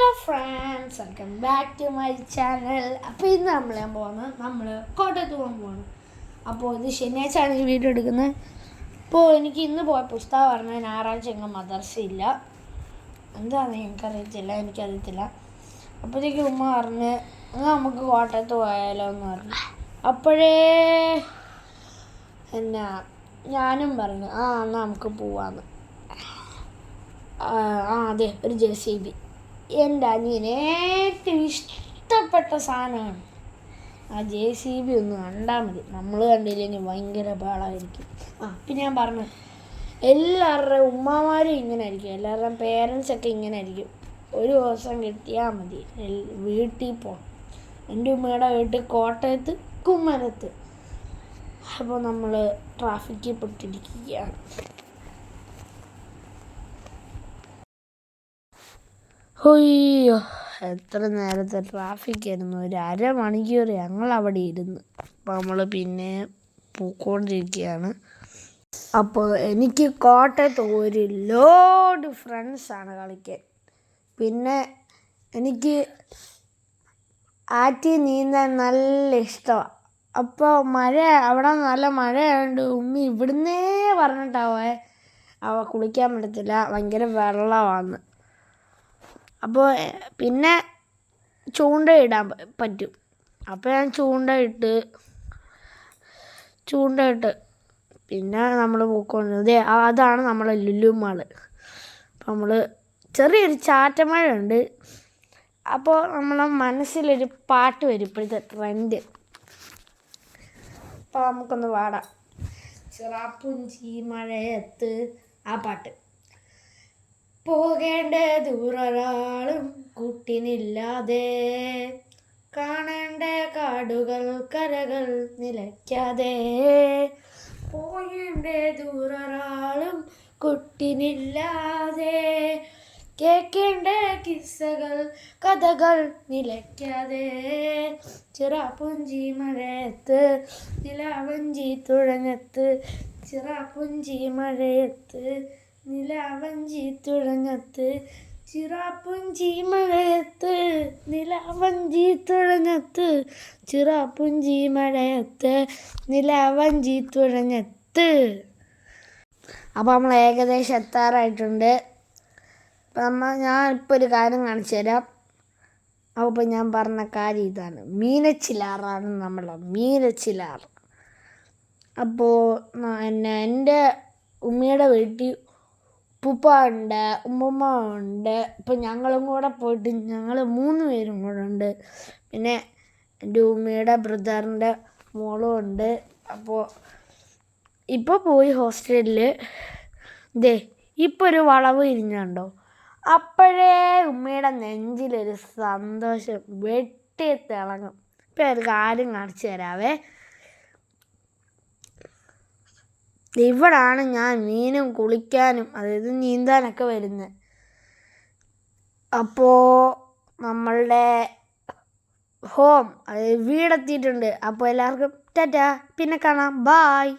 Hello friends, welcome back to my channel. അപ്പോൾ ഇന്ന് നമ്മൾ കോട്ടയത്ത് പോകാൻ പോവാണ്. അപ്പോൾ ഇത് ശനിയാഴ്ചയാണ് ഈ വീഡിയോ എടുക്കുന്നത്. അപ്പോൾ എനിക്ക് ഇന്ന് പോയ പുസ്തകം പറഞ്ഞാൽ ഞായറാഴ്ച എങ്ങും മദർസയില്ല, എന്താണെന്ന് എനിക്കറിയത്തില്ല. അപ്പോഴത്തേക്ക് ഉമ്മ പറഞ്ഞ് എന്നാൽ നമുക്ക് കോട്ടയത്ത് പോയാലോ എന്ന് പറഞ്ഞു. അപ്പോഴേ ഞാനും പറഞ്ഞു എന്നാൽ നമുക്ക് പോവാന്ന്. അതെ, ഒരു JCB എൻ്റെ അനിയന് ഏറ്റവും ഇഷ്ടപ്പെട്ട സാധനമാണ്. ആ JCB ഒന്ന് കണ്ടാൽ മതി, നമ്മൾ കണ്ടില്ലെങ്കിൽ ഭയങ്കര ബഹളമായിരിക്കും. പിന്നെ ഞാൻ പറഞ്ഞു എല്ലാവരുടെയും ഉമ്മമാരും ഇങ്ങനെ ആയിരിക്കും, എല്ലാവരുടെയും പേരൻസൊക്കെ ഇങ്ങനെ ആയിരിക്കും. ഒരു ദിവസം കിട്ടിയാൽ മതി വീട്ടിൽ പോകണം. എൻ്റെ ഉമ്മയുടെ വീട്ടിൽ കോട്ടയത്ത് കുമ്മരത്ത്. അപ്പോൾ നമ്മൾ ട്രാഫിക്കിൽ പെട്ടിരിക്കുകയാണ്. അയ്യോ, എത്ര നേരത്തെ ട്രാഫിക്കായിരുന്നു! ഒരു അരമണിക്കൂർ ഞങ്ങൾ അവിടെ ഇരുന്ന്. അപ്പോൾ നമ്മൾ പിന്നെ പോയിക്കൊണ്ടിരിക്കുകയാണ്. അപ്പോൾ എനിക്ക് കോട്ടയത്ത് ഒരു ലോഡ് ഫ്രണ്ട്സാണ് കളിക്കാൻ. പിന്നെ എനിക്ക് ആറ്റിൽ നീന്താൻ നല്ല ഇഷ്ടമാണ്. അപ്പോൾ അവിടെ നല്ല മഴയായതുകൊണ്ട് ഉമ്മി ഇവിടുന്നേ പറഞ്ഞിട്ടാവേ കുളിക്കാൻ പറ്റത്തില്ല, ഭയങ്കര വെള്ളമാണ്. അപ്പോൾ പിന്നെ ചൂണ്ടയിടാൻ പറ്റും. അപ്പോൾ ഞാൻ ചൂണ്ടയിട്ട് പിന്നെ നമ്മൾ പോയിക്കൊണ്ടിരുന്നത് അതാണ് നമ്മളെ ലുലു മാൾ. അപ്പോൾ നമ്മൾ ചെറിയൊരു ചാറ്റമഴയുണ്ട്. അപ്പോൾ നമ്മളെ മനസ്സിലൊരു പാട്ട് വരും, ഇപ്പോഴത്തെ ട്രെൻഡ്. അപ്പോൾ നമുക്കൊന്ന് പാടാം. ചിറാപ്പുഞ്ചി മഴയത്ത്, ആ പാട്ട്. പോകേണ്ട ദൂരൊരാളും കൂട്ടിനില്ലാതെ, കാണേണ്ട കാടുകൾ കരകൾ നിലയ്ക്കാതെ. പോകേണ്ട ദൂരൊരാളും കൂട്ടിനില്ലാതെ, കേൾക്കേണ്ട കിസ്സകൾ കഥകൾ നിലയ്ക്കാതെ. ചിറാപ്പുഞ്ചി മഴയത്ത് നിലാവഞ്ചി തുഴഞ്ഞത്ത്, ചിറാപ്പുഞ്ചി മഴയത്ത് നിലാവഞ്ചി തുഴഞ്ഞത്ത്, ചിറാപ്പുഞ്ചി മഴയത്ത് നിലാവഞ്ചി തുഴഞ്ഞത്ത്, ചിറാപ്പുഞ്ചി മഴയത്ത് നിലാവഞ്ചി തുഴഞ്ഞത്ത്. അപ്പോൾ നമ്മൾ ഏകദേശം എത്താറായിട്ടുണ്ട്. ഞാൻ ഇപ്പോൾ ഒരു കാര്യം കാണിച്ചു തരാം. അപ്പോൾ ഞാൻ പറഞ്ഞ കാര്യം ഇതാണ്, മീനച്ചിലാറാണ് നമ്മളെ മീനച്ചിലാർ. അപ്പോൾ എൻ്റെ ഉമ്മയുടെ വീട്ടിൽ ഉപ്പുപ്പ ഉണ്ട്, ഉമ്മുമ്മ ഉണ്ട്. ഇപ്പം ഞങ്ങളും കൂടെ പോയിട്ട് ഞങ്ങൾ 3 പേരും കൂടെ ഉണ്ട്. പിന്നെ എൻ്റെ ഉമ്മയുടെ ബ്രദറിൻ്റെ മോളും ഉണ്ട്. അപ്പോൾ ഇപ്പോൾ പോയി ഹോസ്റ്റലിൽ. ഇപ്പോൾ ഒരു വളവ് ഇരിഞ്ഞുണ്ടോ, അപ്പോഴേ ഉമ്മയുടെ നെഞ്ചിലൊരു സന്തോഷം വെട്ടി തിളങ്ങും. ഇപ്പം ഒരു കാര്യം കാണിച്ചു തരാവേ. ഇവിടാണ് ഞാൻ മീനും കുളിക്കാനും, അതായത് നീന്താനൊക്കെ വരുന്നത്. അപ്പോൾ നമ്മളുടെ ഹോം, അതായത് വീടെത്തിയിട്ടുണ്ട്. അപ്പോൾ എല്ലാവർക്കും ടാറ്റാ, പിന്നെ കാണാം, ബായ്.